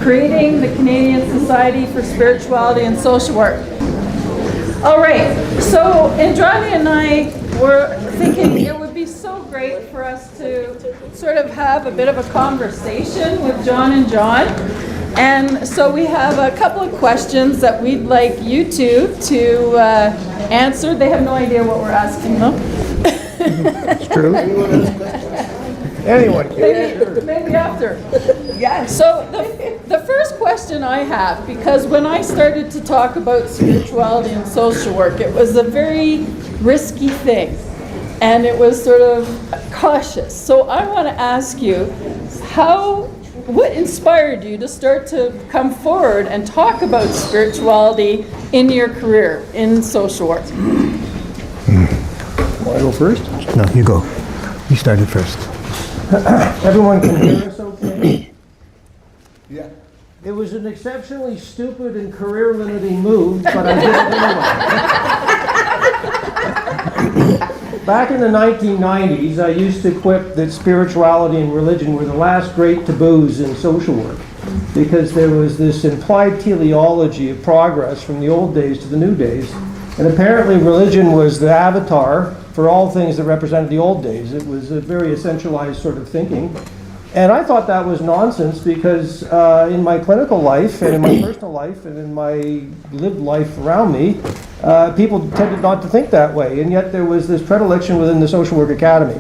creating the Canadian Society for Spirituality and Social Work. All right, so Indrani and I were thinking it would be so great for us to sort of have a bit of a conversation with John and John. And so we have a couple of questions that we'd like you two to answer. They have no idea what we're asking them. It's true. Anyone can. Maybe after. Yes. So the first question I have, because when I started to talk about spirituality and social work, it was a very risky thing. And it was sort of cautious. So I want to ask you, what inspired you to start to come forward and talk about spirituality in your career in social work? Want to go first? No, you go. You started first. Everyone can hear us okay? Yeah. It was an exceptionally stupid and career-limiting move, but I did it anyway. Back in the 1990s, I used to quip that spirituality and religion were the last great taboos in social work, because there was this implied teleology of progress from the old days to the new days. And apparently religion was the avatar for all things that represented the old days. It was a very essentialized sort of thinking. And I thought that was nonsense because in my clinical life and in my personal life and in my lived life around me, people tended not to think that way. And yet there was this predilection within the Social Work Academy.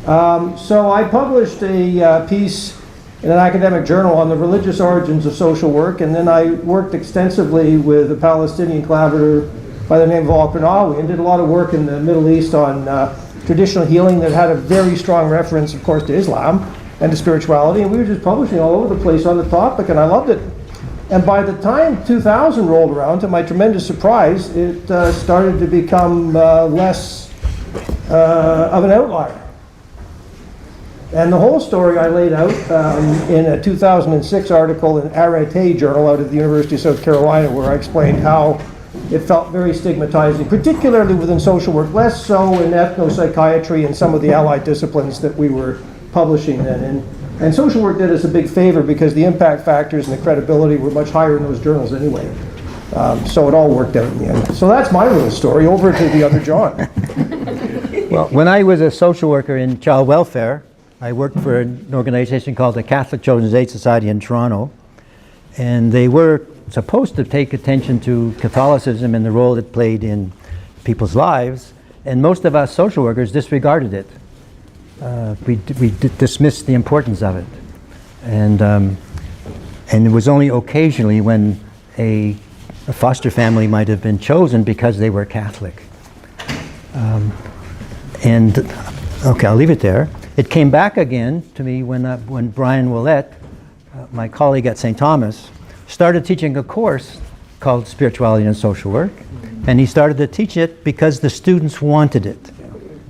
So I published a piece in an academic journal on the religious origins of social work, and then I worked extensively with a Palestinian collaborator by the name of Al-Qarnawi and did a lot of work in the Middle East on traditional healing that had a very strong reference, of course, to Islam and to spirituality, and we were just publishing all over the place on the topic, and I loved it. And by the time 2000 rolled around, to my tremendous surprise, it started to become less of an outlier. And the whole story I laid out in a 2006 article in Arete Journal out of the University of South Carolina, where I explained how it felt very stigmatizing, particularly within social work, less so in ethnopsychiatry and some of the allied disciplines that we were publishing then. And social work did us a big favor because the impact factors and the credibility were much higher in those journals anyway. So it all worked out in the end. So that's my little story. Over to the other John. Well, when I was a social worker in child welfare, I worked for an organization called the Catholic Children's Aid Society in Toronto. And they were supposed to take attention to Catholicism and the role it played in people's lives. And most of us social workers disregarded it. We dismissed the importance of it. And it was only occasionally when a foster family might have been chosen because they were Catholic. Okay, I'll leave it there. It came back again to me when Brian Willett, my colleague at St. Thomas, started teaching a course called Spirituality and Social Work. And he started to teach it because the students wanted it.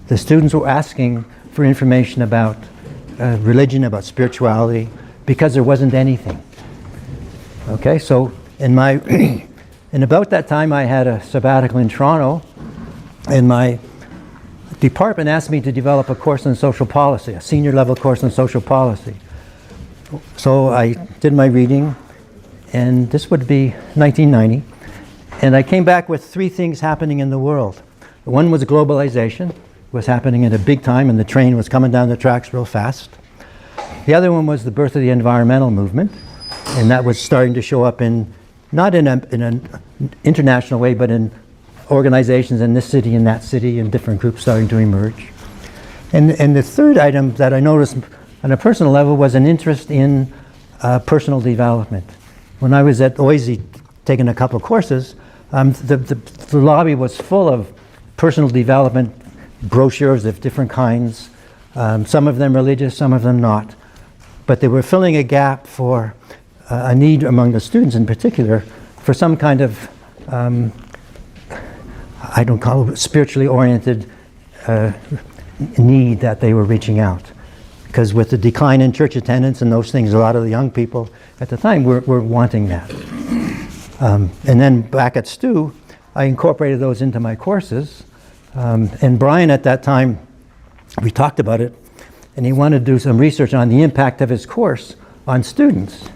The students were asking for information about religion, about spirituality, because there wasn't anything. Okay, so in about that time I had a sabbatical in Toronto, and my department asked me to develop a course on social policy, a senior level course on social policy. So I did my reading, and this would be 1990, and I came back with 3 things happening in the world. One was globalization. Was happening at a big time, and the train was coming down the tracks real fast. The other one was the birth of the environmental movement, and that was starting to show up not in an international way, but in organizations in this city and that city, and different groups starting to emerge. And the third item that I noticed on a personal level was an interest in personal development. When I was at OISE taking a couple of courses, the lobby was full of personal development brochures of different kinds, some of them religious, some of them not. But they were filling a gap for a need among the students in particular for some kind of, I don't call it spiritually oriented need that they were reaching out. Because with the decline in church attendance and those things, a lot of the young people at the time were wanting that. And then back at STU, I incorporated those into my courses. And Brian at that time, we talked about it, and he wanted to do some research on the impact of his course on students.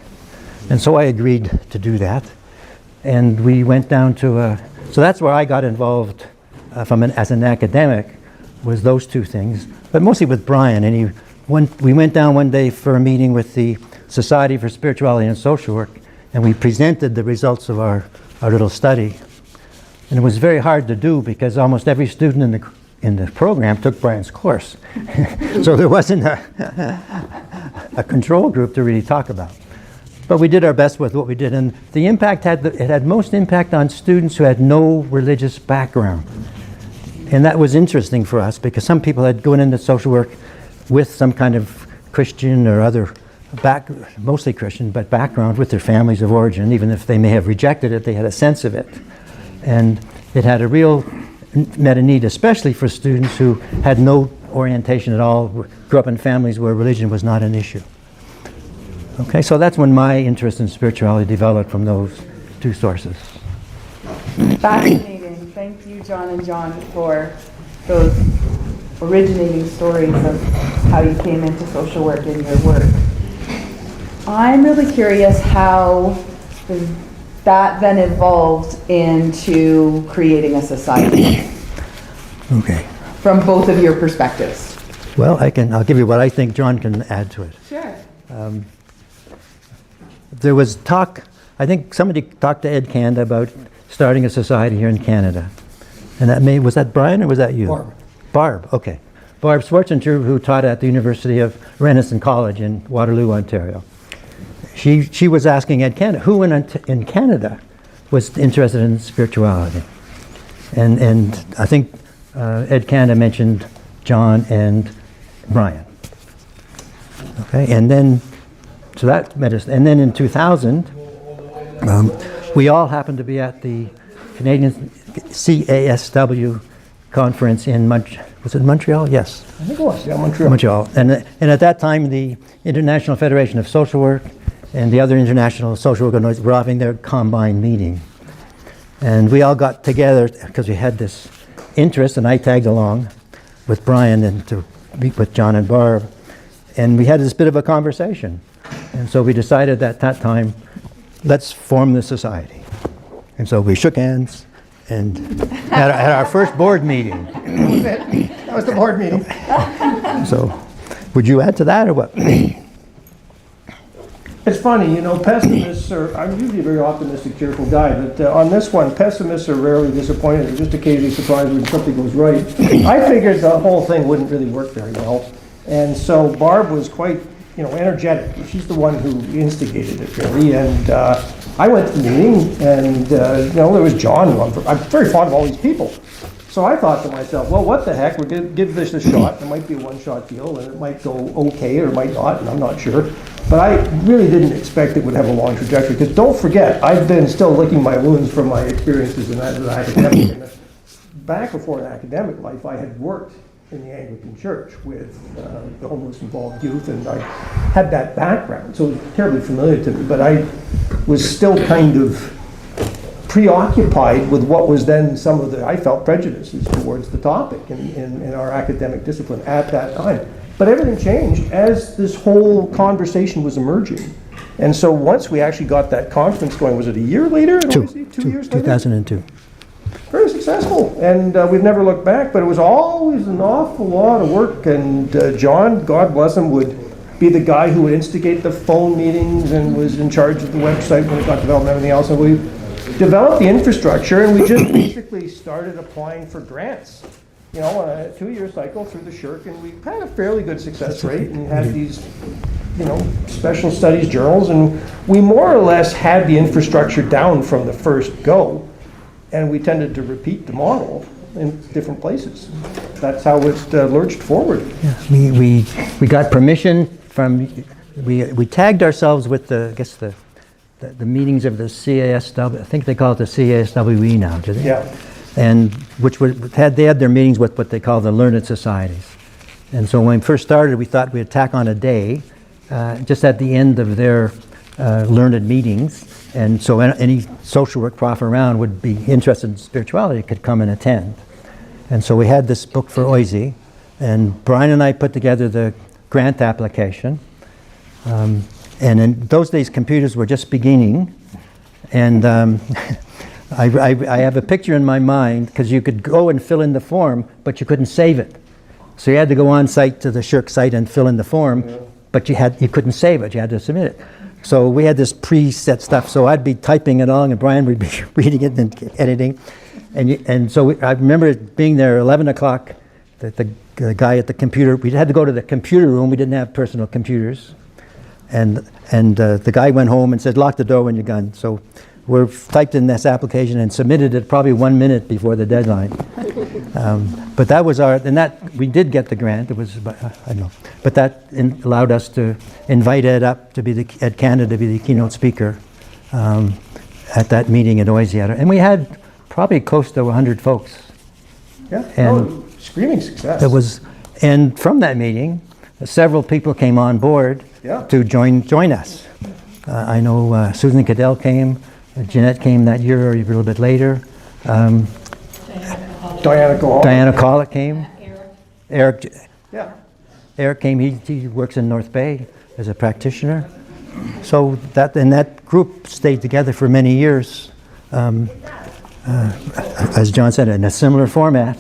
And so I agreed to do that. And we went down to, so that's where I got involved as an academic, was those two things, but mostly with Brian. And we went down one day for a meeting with the Society for Spirituality and Social Work, and we presented the results of our little study. And it was very hard to do because almost every student in the program took Brian's course. So there wasn't a control group to really talk about. But we did our best with what we did, and the impact it had most impact on students who had no religious background. And that was interesting for us because some people had gone into social work with some kind of Christian or other mostly Christian, but background with their families of origin. Even if they may have rejected it, they had a sense of it. And it had met a need, especially for students who had no orientation at all, grew up in families where religion was not an issue. Okay, so that's when my interest in spirituality developed, from those two sources. Fascinating. Thank you, John and John, for those originating stories of how you came into social work in your work. I'm really curious how that then evolved into creating a society. Okay. From both of your perspectives. Well, I'll give you what I think John can add to it. Sure. There was talk, I think somebody talked to Ed Canada about starting a society here in Canada. And was that Brian or was that you? Barb, okay. Barb Schwarzenegger, who taught at the University of Renison College in Waterloo, Ontario. She was asking Ed Canada, who in Canada was interested in spirituality? And I think Ed Canada mentioned John and Brian. Okay, and then, so that made us, and then in 2000, we all happened to be at the Canadian CASW conference in was it Montreal? Yes. I think it was, yeah, Montreal. Montreal. And at that time, the International Federation of Social Work and the other international social organizations were having their combined meeting. And we all got together because we had this interest, and I tagged along with Brian and to meet with John and Barb. And we had this bit of a conversation. And so we decided at that time, let's form the society. And so we shook hands and had our first board meeting. That was the board meeting. So would you add to that or what? It's funny, pessimists I'm usually a very optimistic, cheerful guy, but on this one, pessimists are rarely disappointed. They're just occasionally surprised when something goes right. I figured the whole thing wouldn't really work very well. And so Barb was quite, energetic. She's the one who instigated it, really. And I went to the meeting, and, there was John. I'm very fond of all these people. So I thought to myself, well, what the heck, we're going to give this a shot. It might be a one-shot deal, and it might go okay, or it might not, and I'm not sure. But I really didn't expect it would have a long trajectory, because don't forget, I've been still licking my wounds from my experiences in that as an academic. Back before an academic life, I had worked in the Anglican Church with the homeless-involved youth, and I had that background, so it was terribly familiar to me. But I was still kind of preoccupied with what was then some of I felt prejudices towards the topic in our academic discipline at that time. But everything changed as this whole conversation was emerging. And so once we actually got that conference going, was it a year later? 2 years later? 2002. Very successful, and we've never looked back, but it was always an awful lot of work. And John, God bless him, would be the guy who would instigate the phone meetings and was in charge of the website when it got developed and everything else. And we developed the infrastructure, and we just basically started applying for grants, on a 2-year cycle through the SSHRC, and we had a fairly good success rate and had these, special studies journals, and we more or less had the infrastructure down from the first go, and we tended to repeat the model in different places. That's how it lurched forward. Yeah, we got permission from, we tagged ourselves with the meetings of the CASW. I think they call it the CASWE now, do they? Yeah. And they had their meetings with what they call the learned societies. And so when we first started, we thought we'd tack on a day just at the end of their learned meetings. And so any social work prof around would be interested in spirituality could come and attend. And so we had this book for OISE, and Brian and I put together the grant application. And in those days, computers were just beginning. And I have a picture in my mind, because you could go and fill in the form, but you couldn't save it. So you had to go on site to the SSHRC site and fill in the form, but you couldn't save it. You had to submit it. So we had this preset stuff. So I'd be typing it along, and Brian would be reading it and editing. And so I remember it being there 11 o'clock. The guy at the computer, we had to go to the computer room. We didn't have personal computers. And the guy went home and said, lock the door when you're done. So we typed in this application and submitted it probably 1 minute before the deadline. But that was we did get the grant. It was, I don't know. But that allowed us to invite Ed up to be Ed Canada to be the keynote speaker at that meeting at Oisiata. And we had probably close to 100 folks. Yeah, And screaming success. and from that meeting, several people came on board to join us. I know Susan Cadell came, Jeanette came that year or a little bit later. Diana Collick came. Eric. Yeah. Eric came. He works in North Bay as a practitioner. So that group stayed together for many years. As John said, in a similar format.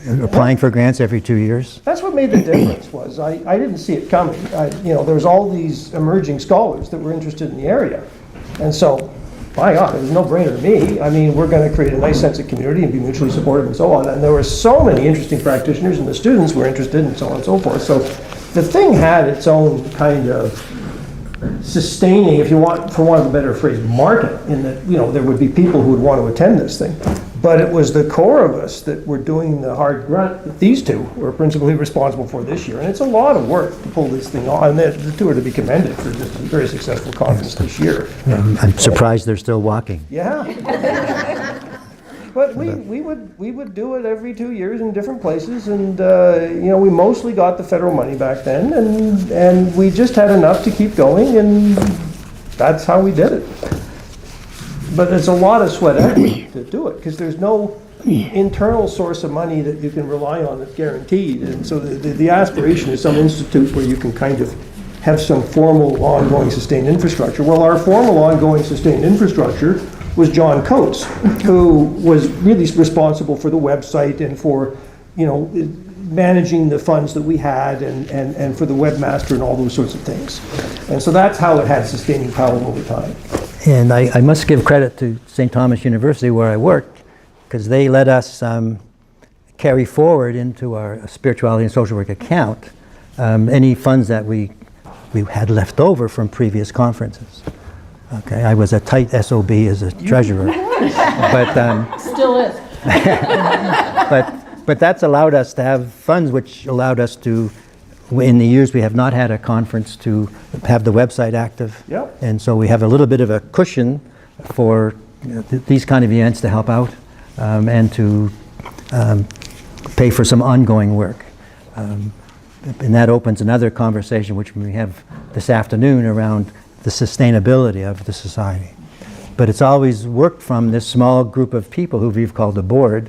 Applying for grants every 2 years. That's what made the difference. Was I didn't see it coming. There was all these emerging scholars that were interested in the area, and so, my God, it was a no-brainer to me. I mean, we're going to create a nice sense of community and be mutually supportive and so on. And there were so many interesting practitioners, and the students were interested, and so on and so forth. So, the thing had its own kind of sustaining, if you want, for want of a better phrase, market, in that there would be people who would want to attend this thing. But it was the core of us that were doing the hard grunt that these two were principally responsible for this year. And it's a lot of work to pull this thing on. And the two are to be commended for just a very successful conference this year. I'm surprised they're still walking. Yeah. But we would do it every 2 years in different places, and we mostly got the federal money back then, and we just had enough to keep going, and that's how we did it. But it's a lot of sweat equity to do it, because there's no internal source of money that you can rely on that's guaranteed. And so the aspiration is some institute where you can kind of have some formal, ongoing, sustained infrastructure. Well, our formal, ongoing, sustained infrastructure was John Coates, who was really responsible for the website and for, managing the funds that we had and for the webmaster and all those sorts of things. And so that's how it had sustaining power over time. And I must give credit to St. Thomas University where I worked, because they let us carry forward into our spirituality and social work account any funds that we had left over from previous conferences. Okay, I was a tight SOB as a treasurer, but Still is. but that's allowed us to have funds, which allowed us to, in the years we have not had a conference, to have the website active. Yep. And so we have a little bit of a cushion for these kind of events to help out and to pay for some ongoing work. And that opens another conversation, which we have this afternoon, around the sustainability of the society. But it's always worked from this small group of people who we've called a board,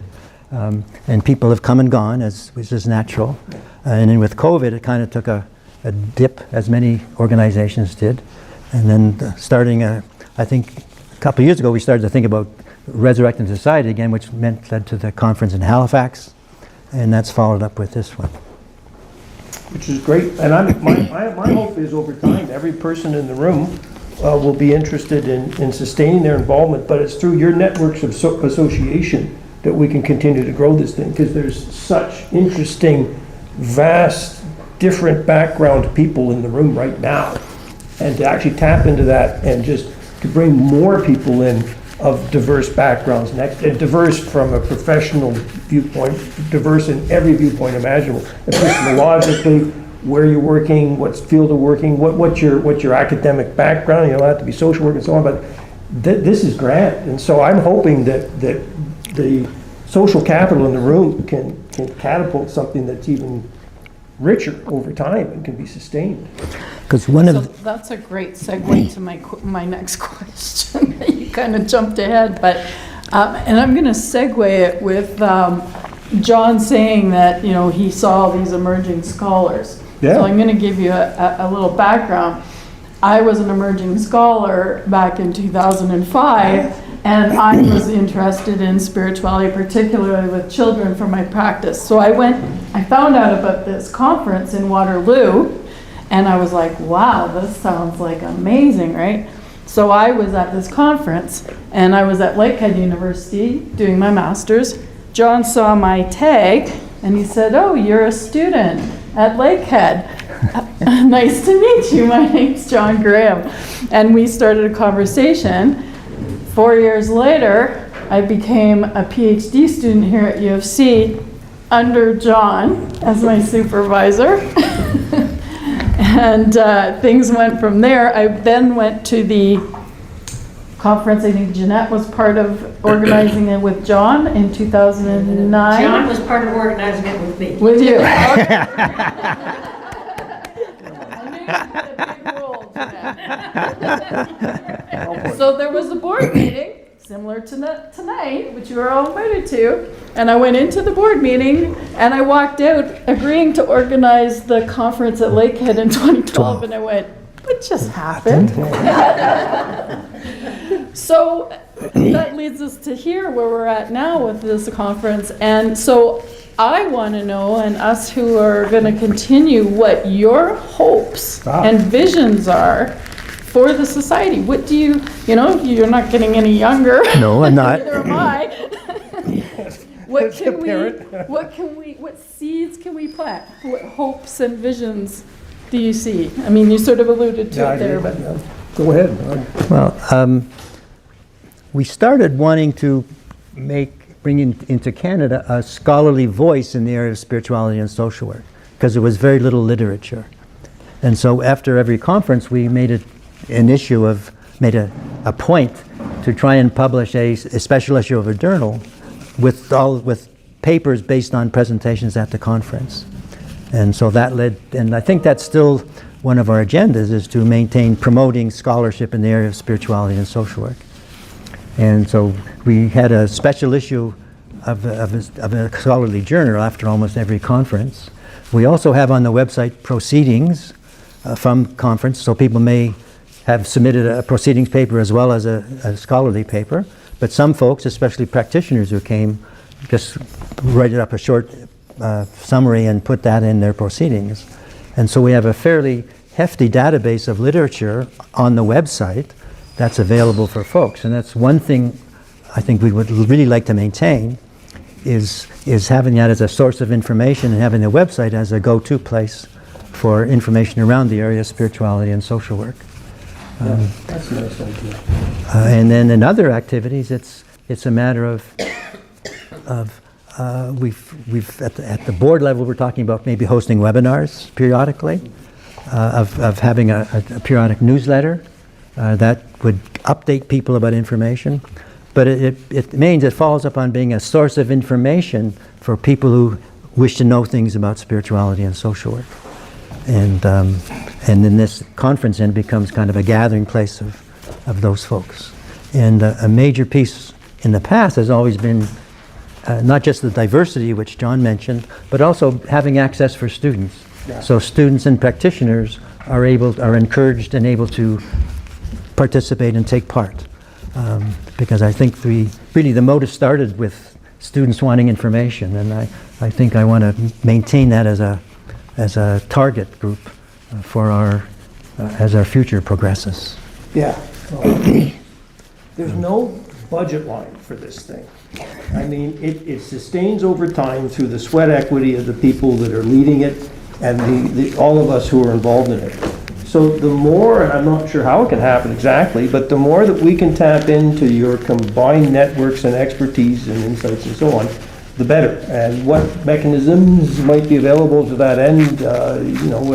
and people have come and gone, which is natural. And then with COVID, it kind of took a dip, as many organizations did. And then starting, I think a couple of years ago, we started to think about resurrecting society again, which led to the conference in Halifax, and that's followed up with this one. Which is great, and my hope is over time, every person in the room will be interested in sustaining their involvement, but it's through your networks of association that we can continue to grow this thing, because there's such interesting, vast, different background people in the room right now, and to actually tap into that and just to bring more people in of diverse backgrounds, and diverse from a professional viewpoint, diverse in every viewpoint imaginable, epistemologically, where you're working, what field of working, what's your academic background. You don't have to be social work and so on, but this is grand, and so I'm hoping that the social capital in the room can catapult something that's even richer over time and can be sustained. Because one So of that's a great segue to my next question. You kind of jumped ahead, but and I'm going to segue it with John saying that he saw these emerging scholars. Yeah. So I'm going to give you a little background. I was an emerging scholar back in 2005, and I was interested in spirituality, particularly with children for my practice. So I found out about this conference in Waterloo, and I was like, wow, this sounds like amazing, right? So I was at this conference, and I was at Lakehead University doing my master's. John saw my tag, and he said, oh, you're a student at Lakehead. Nice to meet you. My name's John Graham. And we started a conversation. 4 years later, I became a PhD student here at U of C under John as my supervisor. And things went from there. I then went to the conference. I think Jeanette was part of organizing it with John in 2009. John was part of organizing it with me. With you. So there was a board meeting, similar to tonight, which you were all invited to, and I went into the board meeting, and I walked out agreeing to organize the conference at Lakehead in 2012, and I went, what just happened? So that leads us to here, where we're at now with this conference, and so I want to know, and us who are going to continue, what your hopes and visions are for the society. What do you you're not getting any younger. No, I'm not. Neither am I. What seeds can we plant? What hopes and visions do you see? I mean, you sort of alluded to it there, but. Go ahead. Well, we started wanting to bring into Canada a scholarly voice in the area of spirituality and social work, because there was very little literature. And so after every conference, we made a point to try and publish a special issue of a journal with papers based on presentations at the conference. And so that led, and I think that's still one of our agendas, is to maintain promoting scholarship in the area of spirituality and social work. And so we had a special issue of a scholarly journal after almost every conference. We also have on the website proceedings from conference, so people may have submitted a proceedings paper as well as a scholarly paper. But some folks, especially practitioners who came, just write up a short summary and put that in their proceedings. And so we have a fairly hefty database of literature on the website that's available for folks. And that's one thing I think we would really like to maintain, is having that as a source of information and having the website as a go-to place for information around the area of spirituality and social work. That's a nice idea. And then in other activities, it's a matter of we've at the board level, we're talking about maybe hosting webinars periodically, of having a periodic newsletter that would update people about information. But it means it follows up on being a source of information for people who wish to know things about spirituality and social work. And then this conference then becomes kind of a gathering place of those folks. And a major piece in the past has always been not just the diversity, which John mentioned, but also having access for students. Yeah. So students and practitioners are encouraged and able to participate and take part. Because I think the motive started with students wanting information, and I think I want to maintain that as a target group for as our future progresses. Yeah. There's no budget line for this thing. I mean, it sustains over time through the sweat equity of the people that are leading it and all of us who are involved in it. So the more, and I'm not sure how it can happen exactly, but the more that we can tap into your combined networks and expertise and insights and so on, the better. And what mechanisms might be available to that end, I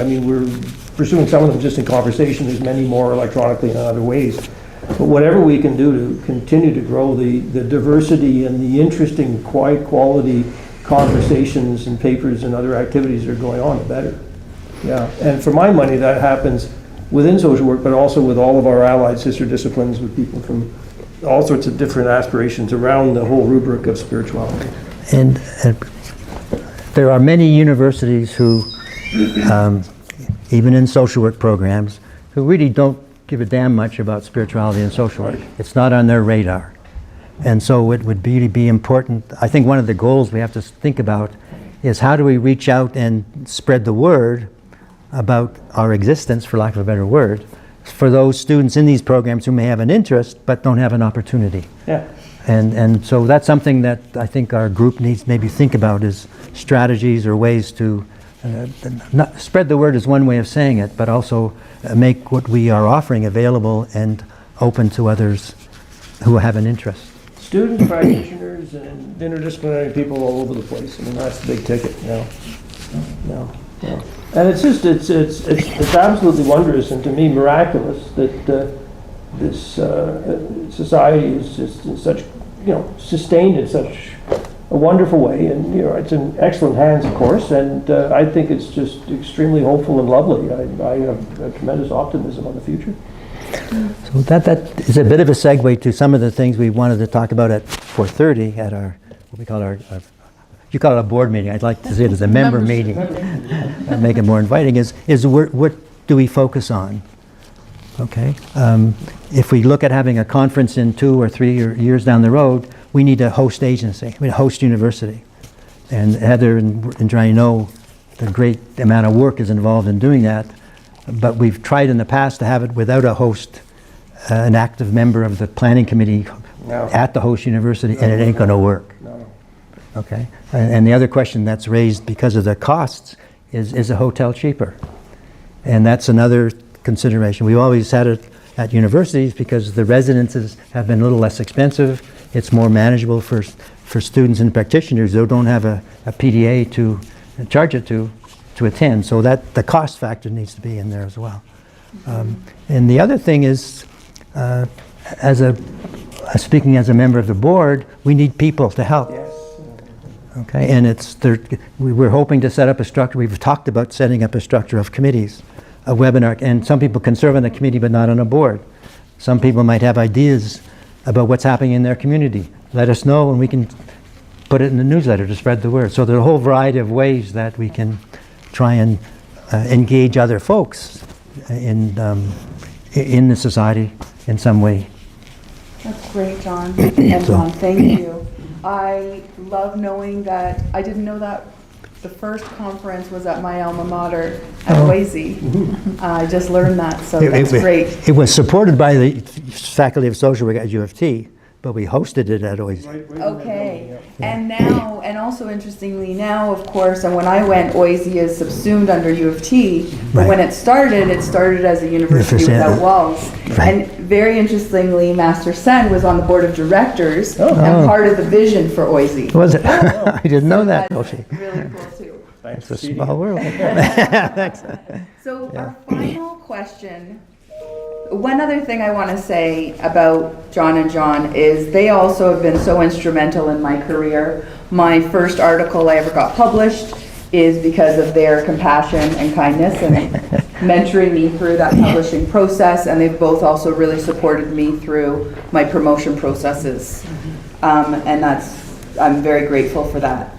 mean, we're pursuing some of them just in conversation. There's many more electronically and in other ways. But whatever we can do to continue to grow the diversity and the interesting, quality conversations and papers and other activities that are going on, the better. Yeah, and for my money, that happens within social work, but also with all of our allied sister disciplines, with people from all sorts of different aspirations around the whole rubric of spirituality. And there are many universities who even in social work programs, who really don't give a damn much about spirituality and social work. It's not on their radar. And so it would really be important. I think one of the goals we have to think about is how do we reach out and spread the word about our existence, for lack of a better word, for those students in these programs who may have an interest but don't have an opportunity. Yeah. And so that's something that I think our group needs to maybe think about, is strategies or ways to not spread the word is one way of saying it, but also make what we are offering available and open to others who have an interest. Students, practitioners, and interdisciplinary people all over the place. I mean, that's the big ticket. No. And it's just, it's absolutely wondrous and to me miraculous that this society is just in such, sustained in such a wonderful way, and it's in excellent hands, of course, and I think it's just extremely hopeful and lovely. I have a tremendous optimism on the future. So that is a bit of a segue to some of the things we wanted to talk about at 4:30 at our, what we call our you call it a board meeting. I'd like to see it as a member meeting. Make it more inviting. Is what do we focus on? Okay. If we look at having a conference in 2 or 3 years down the road, we need a host agency, a host university. And Heather and Johnny know the great amount of work is involved in doing that. But we've tried in the past to have it without a host, an active member of the planning committee at the host university, and it ain't going to work. No. Okay. And the other question that's raised because of the costs is a hotel cheaper? And that's another consideration. We've always had it at universities because the residences have been a little less expensive. It's more manageable for students and practitioners who don't have a PDA to charge it to attend. So that the cost factor needs to be in there as well. And the other thing is, speaking as a member of the board, we need people to help. Yes. Okay, and we're hoping to set up a structure. We've talked about setting up a structure of committees, a webinar, and some people can serve on the committee but not on a board. Some people might have ideas about what's happening in their community. Let us know and we can put it in the newsletter to spread the word. So there's a whole variety of ways that we can try and engage other folks in the society in some way. That's great, John. And John, thank you. I love knowing that, I didn't know that the first conference was at my alma mater at Boise. I just learned that, so that's great. It was supported by the Faculty of Social Work at U of T, but we hosted it at Boise. Okay, and now, and also interestingly now, of course, and when I went, Boise is subsumed under U of T, but when it started as a university without walls. Right. And very interestingly, Master Sen was on the board of directors and part of the vision for Boise. Was it? I didn't know that. That's really cool too. Thanks. It's a small world. Thanks. So our final question, one other thing I want to say about John and John is they also have been so instrumental in my career. My first article I ever got published is because of their compassion and kindness and mentoring me through that publishing process, and they've both also really supported me through my promotion processes. And I'm very grateful for that.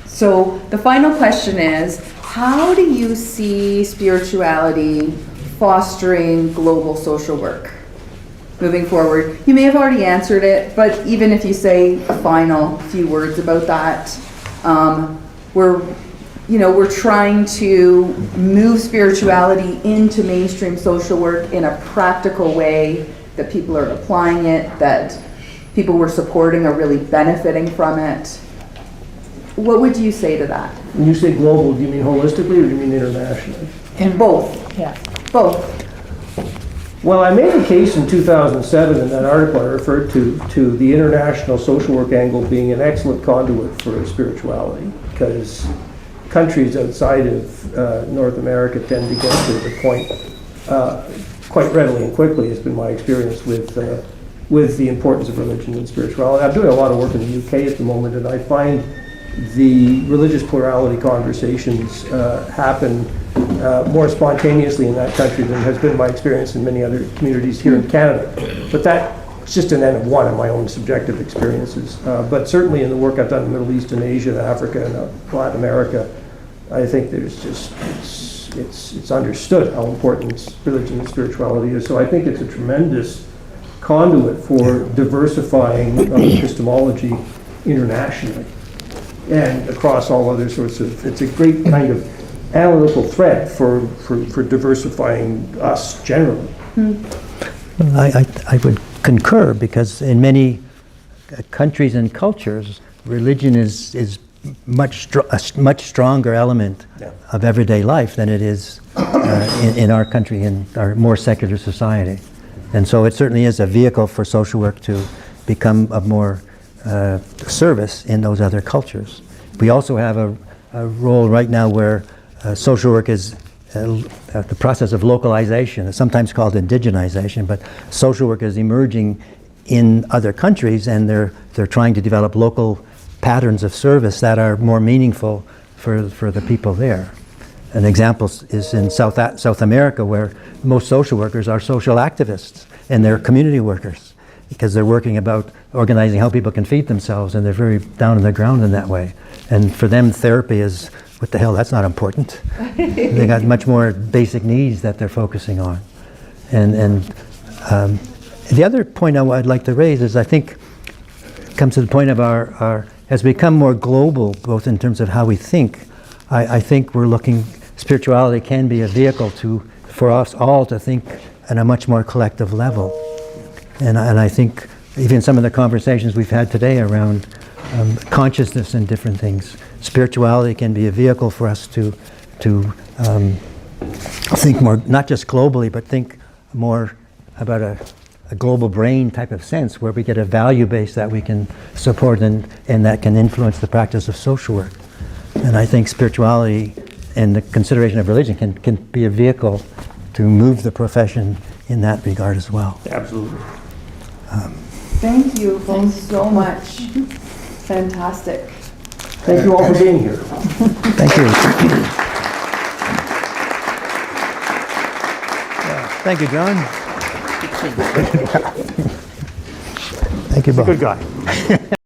So the final question is, how do you see spirituality fostering global social work moving forward? You may have already answered it, but even if you say a final few words about that, we're trying to move spirituality into mainstream social work in a practical way, that people are applying it, that people we're supporting are really benefiting from it. What would you say to that? When you say global, do you mean holistically or do you mean internationally? Both. Yeah. Both. Well, I made a case in 2007 in that article I referred to the international social work angle being an excellent conduit for spirituality, because countries outside of North America tend to get to the point quite readily and quickly, has been my experience with the importance of religion and spirituality. I'm doing a lot of work in the UK at the moment, and I find the religious plurality conversations happen more spontaneously in that country than has been my experience in many other communities here in Canada. But that's just an N of one of my own subjective experiences. But certainly in the work I've done in the Middle East and Asia and Africa and Latin America, I think there's just, it's understood how important religion and spirituality is. So I think it's a tremendous conduit for diversifying epistemology internationally and across all other sorts of, it's a great kind of analytical thread for diversifying us generally. I would concur, because in many countries and cultures, religion is a much stronger element Yeah. of everyday life than it is in our country, in our more secular society. And so it certainly is a vehicle for social work to become of more service in those other cultures. We also have a role right now where social work is the process of localization. It's sometimes called indigenization, but social work is emerging in other countries, and they're trying to develop local patterns of service that are more meaningful for the people there. An example is in South America, where most social workers are social activists, and they're community workers, because they're working about organizing how people can feed themselves, and they're very down on the ground in that way. And for them, therapy is, what the hell, that's not important. They got much more basic needs that they're focusing on. And the other point I'd like to raise is, I think it comes to the point of our has become more global, both in terms of how we think. I think we're looking, spirituality can be a vehicle for us all to think on a much more collective level. And I think even some of the conversations we've had today around consciousness and different things, spirituality can be a vehicle for us to think more, not just globally, but think more about a global brain type of sense, where we get a value base that we can support and that can influence the practice of social work. And I think spirituality and the consideration of religion can be a vehicle to move the profession in that regard as well. Absolutely. Thank you both so much. Fantastic. Thank you all for being here. Thank you. Thank you, John. Thank you both. Good guy.